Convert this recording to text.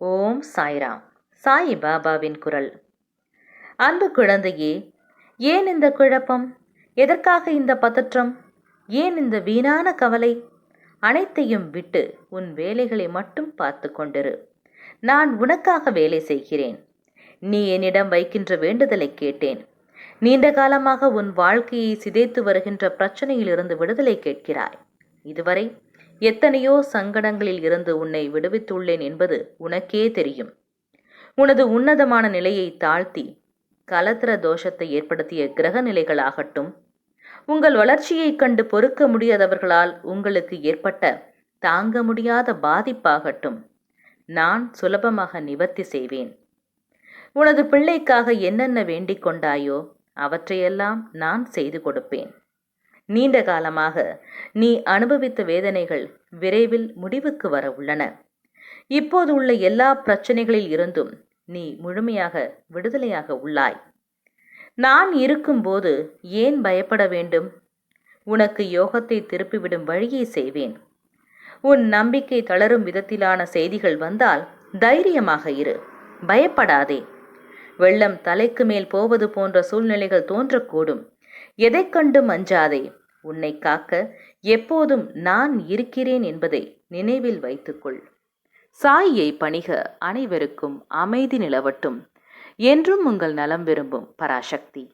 ஓம் சாய்ராம். சாய் பாபாவின் குரல். அன்பு குழந்தையே, ஏன் இந்த குழப்பம்? எதற்காக இந்த பதற்றம்? ஏன் இந்த வீணான கவலை? அனைத்தையும் விட்டு உன் வேலைகளை மட்டும் பார்த்து கொண்டிரு. நான் உனக்காக வேலை செய்கிறேன். நீ என்னிடம் வைக்கின்ற வேண்டுதலை கேட்டேன். நீண்ட காலமாக உன் வாழ்க்கையை சிதைத்து வருகின்ற பிரச்சனையிலிருந்து விடுதலை கேட்கிறாய். இதுவரை எத்தனையோ சங்கடங்களில் இருந்து உன்னை விடுவித்துள்ளேன் என்பது உனக்கே தெரியும். உனது உன்னதமான நிலையை தாழ்த்தி கலத்திர தோஷத்தை ஏற்படுத்திய கிரக நிலைகளாகட்டும், உங்கள் வளர்ச்சியைக் கண்டு பொறுக்க முடியாதவர்களால் உங்களுக்கு ஏற்பட்ட தாங்க முடியாத பாதிப்பாகட்டும், நான் சுலபமாக நிவர்த்தி செய்வேன். உனது பிள்ளைக்காக என்னென்ன வேண்டிக் கொண்டாயோ அவற்றையெல்லாம் நான் செய்து கொடுப்பேன். நீண்ட காலமாக நீ அனுபவித்த வேதனைகள் விரைவில் முடிவுக்கு வர உள்ளன. இப்போது உள்ள எல்லா பிரச்சனைகளில் இருந்தும் நீ முழுமையாக விடுதலையாக உள்ளாய். நான் இருக்கும்போது ஏன் பயப்பட வேண்டும்? உனக்கு யோகத்தை திருப்பிவிடும் வழியை செய்வேன். உன் நம்பிக்கை தளரும் விதத்திலான செய்திகள் வந்தால் தைரியமாக இரு, பயப்படாதே. வெள்ளம் தலைக்கு மேல் போவது போன்ற சூழ்நிலைகள் தோன்றக்கூடும். எதை கண்டும் அஞ்சாதே. உன்னை காக்க எப்போதும் நான் இருக்கிறேன் என்பதை நினைவில் வைத்துக்கொள். சாயை பணிக. அனைவருக்கும் அமைதி நிலவட்டும். என்றும் உங்கள் நலம் விரும்பும் பராசக்தி.